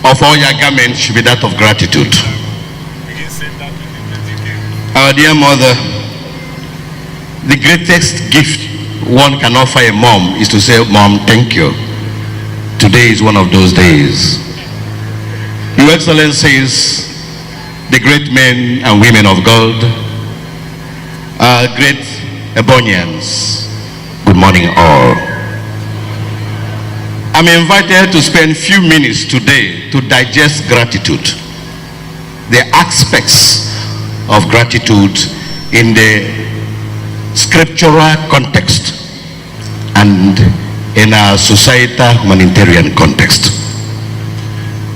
of all your garments should be that of gratitude. Our dear mother, the greatest gift one can offer a mom is to say, Mom, thank you. Today is one of those days. Your Excellencies, the great men and women of God, great Ebonians, good morning all. I'm invited to spend a few minutes today to digest gratitude, the aspects of gratitude in the scriptural context and in our societal humanitarian context.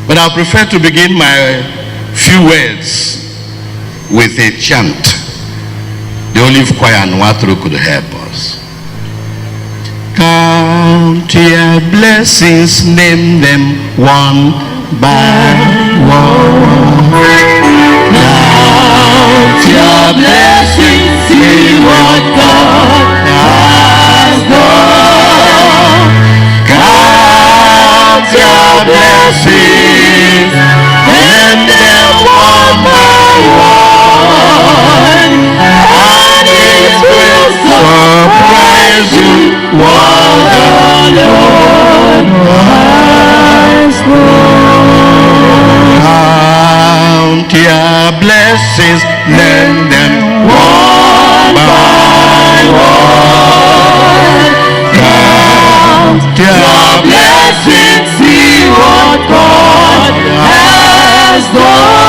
But I prefer to begin my few words with a chant. The Olive Choir and Watru could help us. Count your blessings, name them one by one. Count your blessings, see what God has done. Count your blessings, name them one by one, and it will surprise you what the Lord has done. Count your blessings, name them one by one. Count your blessings, see what God has done.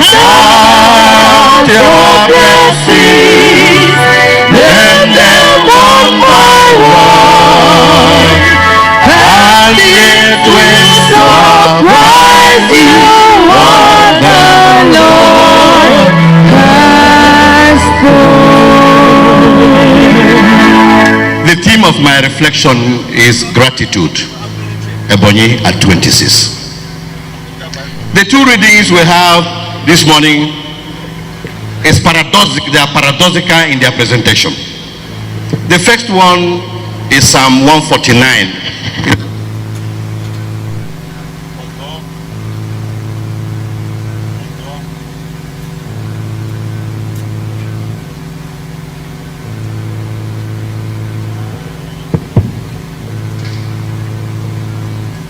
Count your blessings, name them one by one, and it will surprise you what the Lord has done. The theme of my reflection is gratitude, Ebonyi at 26. The two readings we have this morning is they are paradoxical in their presentation. The first one is Psalm 149.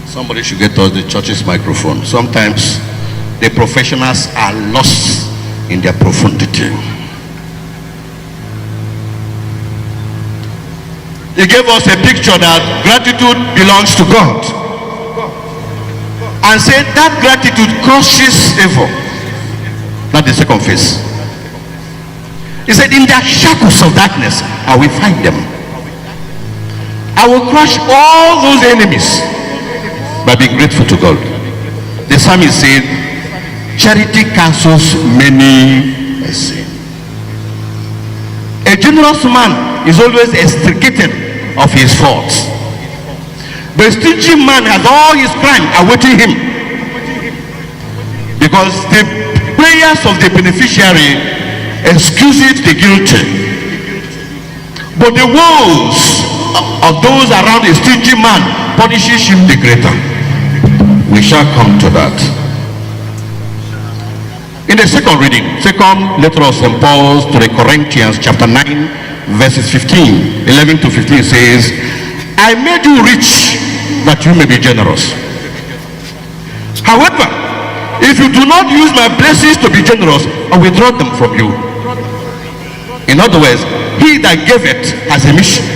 Somebody should get us the church's microphone. Sometimes the professionals are lost in their profundity. He gave us a picture that gratitude belongs to God, and said that gratitude causes evil. That's the second phase. He said, in the shackles of darkness I will find them. I will crush all those enemies by being grateful to God. The psalmist said, charity cancels many sins. A generous man is always extricated of his faults, but a stingy man has all his crime awaiting him, because the prayers of the beneficiary excuses the guilty, but the woes of those around a stingy man punishes him the greater. We shall come to that. In the second reading, second letter of St. Paul to the Corinthians, chapter 9, verses 11 to 15 says, I made you rich that you may be generous. However, if you do not use my blessings to be generous, I will withdraw them from you. In other words, he that giveth has a mission.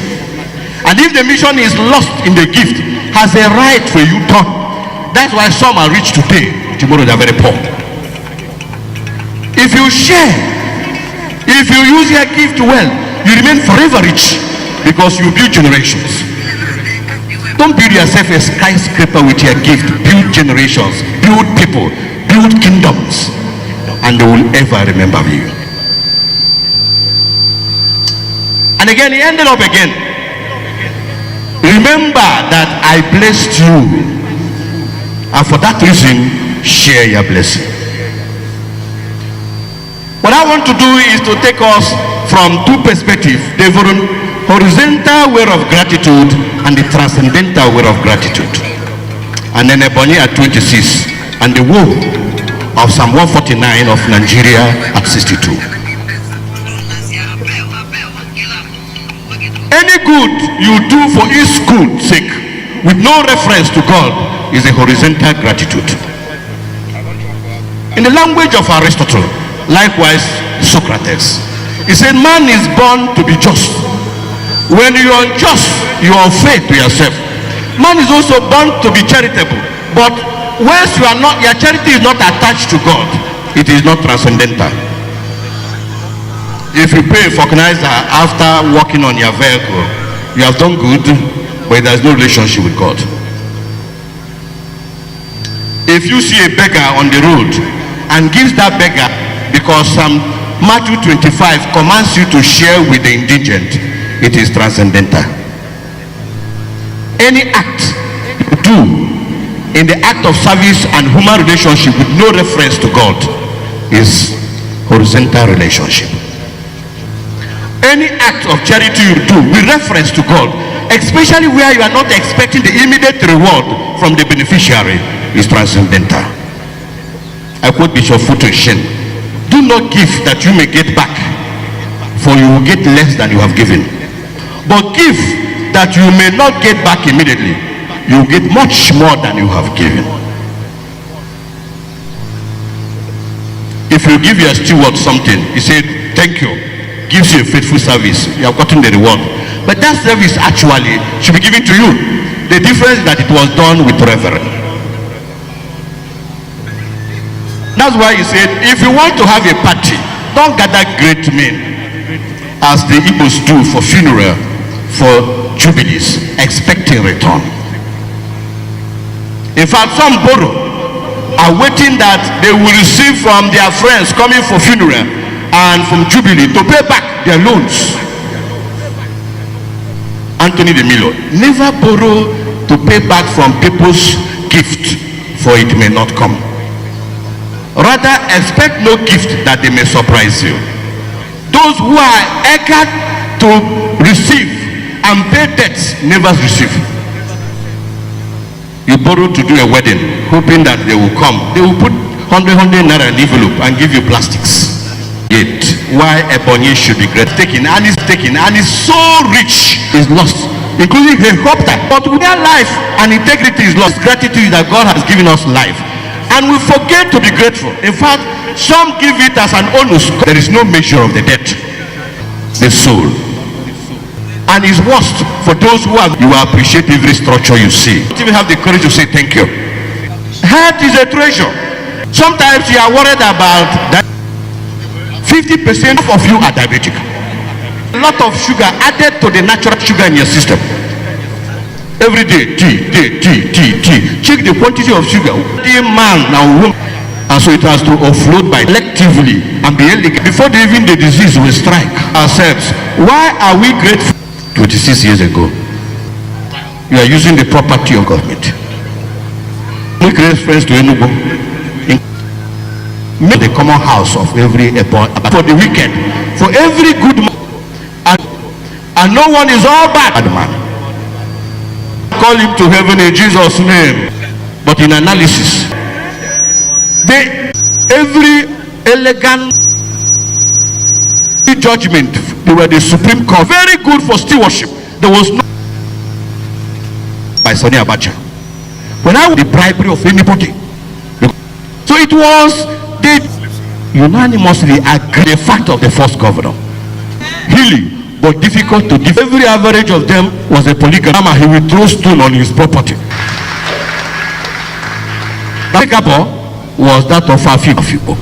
And if the mission is lost in the gift, has a right for you turn. That's why some are rich today, tomorrow they are very poor. If you share, if you use your gift well, you remain forever rich, because you build generations. Don't build yourself a skyscraper with your gift. Build generations, build people, build kingdoms, and they will ever remember you. And again, he ended up again. Remember that I blessed you, and for that reason, share your blessing. What I want to do is to take us from two perspectives: the horizontal way of gratitude and the transcendental way of gratitude. and then Ebonyi at 26, and the woe of Psalm 149 of Nigeria at 62. Any good you do for its good sake with no reference to God is a horizontal gratitude. In the language of Aristotle, likewise Socrates, he said man is born to be just. When you are unjust, you are unfair to yourself. Man is also born to be charitable, but once you are not, your charity is not attached to God, it is not transcendental. If you pay a vulcanizer after working on your vehicle, you have done good, but there is no relationship with God. If you see a beggar on the road and gives that beggar, because Matthew 25 commands you to share with the indigent, it is transcendental. Any act you do in the act of service and human relationship with no reference to God is horizontal relationship. Any act of charity you do with reference to God, especially where you are not expecting the immediate reward from the beneficiary, is transcendental. I quote Bishop Futo Shen: do not give that you may get back, for you will get less than you have given. But give that you may not get back immediately, you will get much more than you have given. If you give your steward something, he said, thank you, gives you a faithful service, you have gotten the reward. But that service actually should be given to you. The difference is that it was done with reverence. That's why he said, if you want to have a party, don't gather great men, as the Igbos do for funeral, for jubilees, expecting return. In fact, some borrow are waiting that they will receive from their friends coming for funeral and from jubilee to pay back their loans. Anthony de Milo: never borrow to pay back from people's gift, for it may not come. Rather, expect no gift that they may surprise you. Those who are eager to receive and pay debts never receive. You borrow to do a wedding, hoping that they will come. They will put 100 naira in envelope and give you plastics. Yet, why Ebonyi should be great taken, and is taken, and is so rich, is lost, including helicopter. But where life and integrity is lost, gratitude that God has given us life, and we forget to be grateful. In fact, some give it as an onus. There is no measure of the debt. The soul. And it's worst for those who have, you appreciate every structure you see. You don't even have the courage to say thank you. Health is a treasure. Sometimes you are worried about that. 50% of you are diabetic. A lot of sugar added to the natural sugar in your system. Every day, tea. Check the quantity of sugar. The man and woman. And so it has to offload by collectively and be illegal before even the disease will strike ourselves. Why are we grateful? 26 years ago, you are using the property of government. Make reference to Enugu. Make the common house of every for the wicked, for every good man, and no one is all bad man. Call him to heaven in Jesus' name. But in analysis, every elegant judgment, they were the Supreme Court, very good for stewardship. There was no by Sonny Abacha. When I was the bribery of anybody, so it was they unanimously agreed the fact of the first governor. Healing, but difficult to defend. Every average of them was a polygamist. He would throw stone on his property. That was that of Afibo.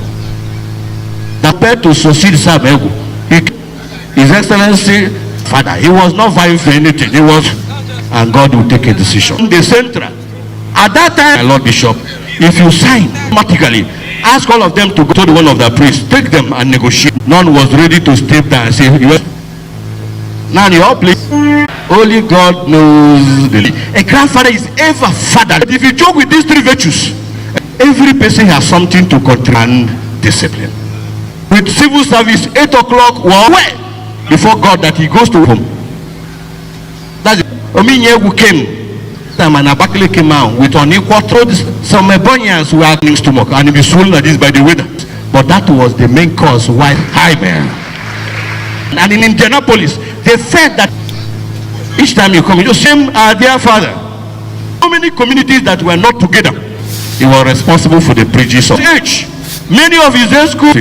That compared to succeed Samego, His Excellency Father, he was not vying for anything. He was, and God will take a decision. The central, at that time, Lord Bishop, if you sign automatically, ask all of them to go to one of the priests, take them and negotiate. None was ready to step there and say, now in your place, only God knows the. A grandfather is ever father. But if you joke with these three virtues, every person has something to control and discipline. With civil service, 8 o'clock, well, before God that he goes to home. That's it. Ominye who came Time and Abakile came out with unequal throat. Some Ebonians were having stomach and it be swollen like this by the weather. But that was the main cause why high man. And in Indianapolis, they said that each time you come, you just same dear father. So many communities that were not together. He was responsible for the prejudice of age. Many of his own schools,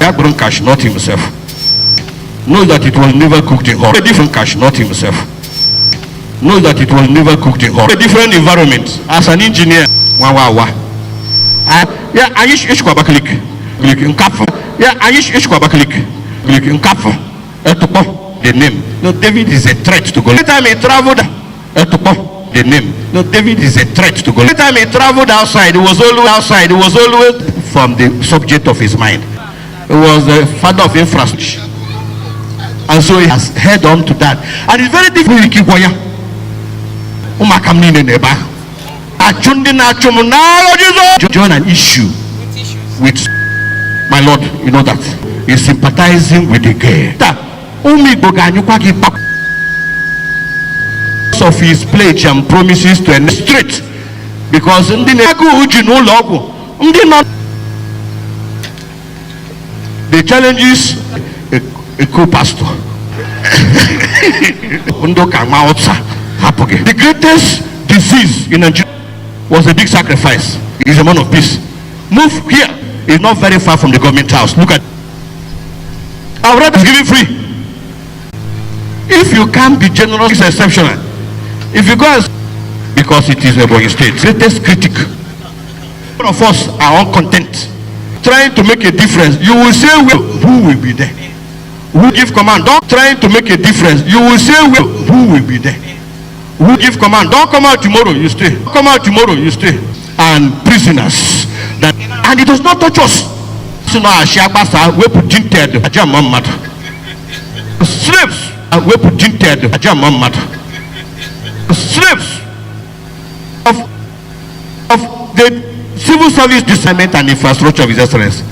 that cash, not himself. Knows that it was never cooked in hot. A different cash, not himself. Knows that it was never cooked in hot. A different environment. As an engineer, yeah, I wish Ishquabaklik. Yeah, I wish Ishquabaklik. The name. No, David is a threat to go. Every time he traveled, the name. No, David is a threat to go. Every time he traveled outside, he was always outside. He was always from the subject of his mind. He was the father of infrastructure. And so he has head on to that. And it's very difficult to keep quiet. Join an issue with my Lord, you know that. He's sympathizing with the girl. Of his pledge and promises to straight because the challenges a co-pastor. The greatest disease in Nigeria was a big sacrifice. He's a man of peace. Move here. It's not very far from the government house. Look at our rent is given free. If you can't be generous, it's exceptional. If you go as because it is a boy state, greatest critic. All of us are uncontent, trying to make a difference. You will say, well, who will be there? Who give command? Don't trying to make a difference. You will say, well, who will be there? Who give command? Don't come out tomorrow, you stay. Come out tomorrow, you stay. And prisoners that and it does not touch us. Slaves we put slaves of the civil service discernment and infrastructure of his excellence.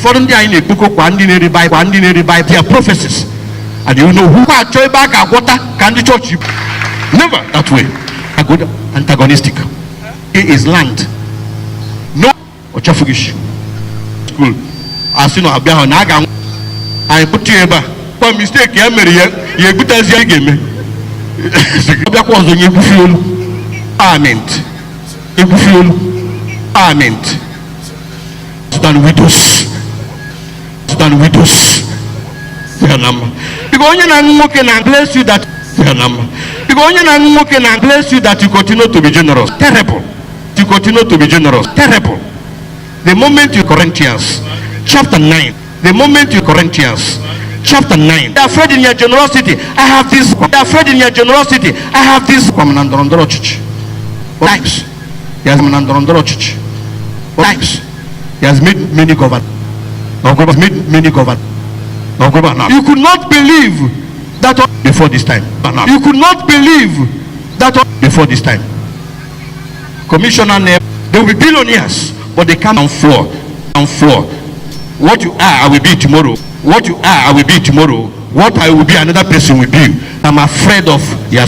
For them, they are in a book of their prophecies. And you know who are joy back at water can the church never that way. A good antagonistic. It is land. No or chafugish school. As you know, I put you ever. By mistake, you marry you good as you game. Amen. Amen. Than widows. Than widows. Because you can bless you that because you can bless you that you continue to be generous. Terrible. You continue to be generous. Terrible. The moment you Corinthians chapter 9. The moment you Corinthians chapter 9. They are afraid in your generosity. I have this. They are afraid in your generosity. I have this. Lives. He has lives. He has made many governors. You could not believe that before this time. You could not believe that before this time. Commissioner, they will be billionaires, but they come on floor. What you are, I will be tomorrow. What you are, I will be tomorrow. What I will be, another person will be. I'm afraid of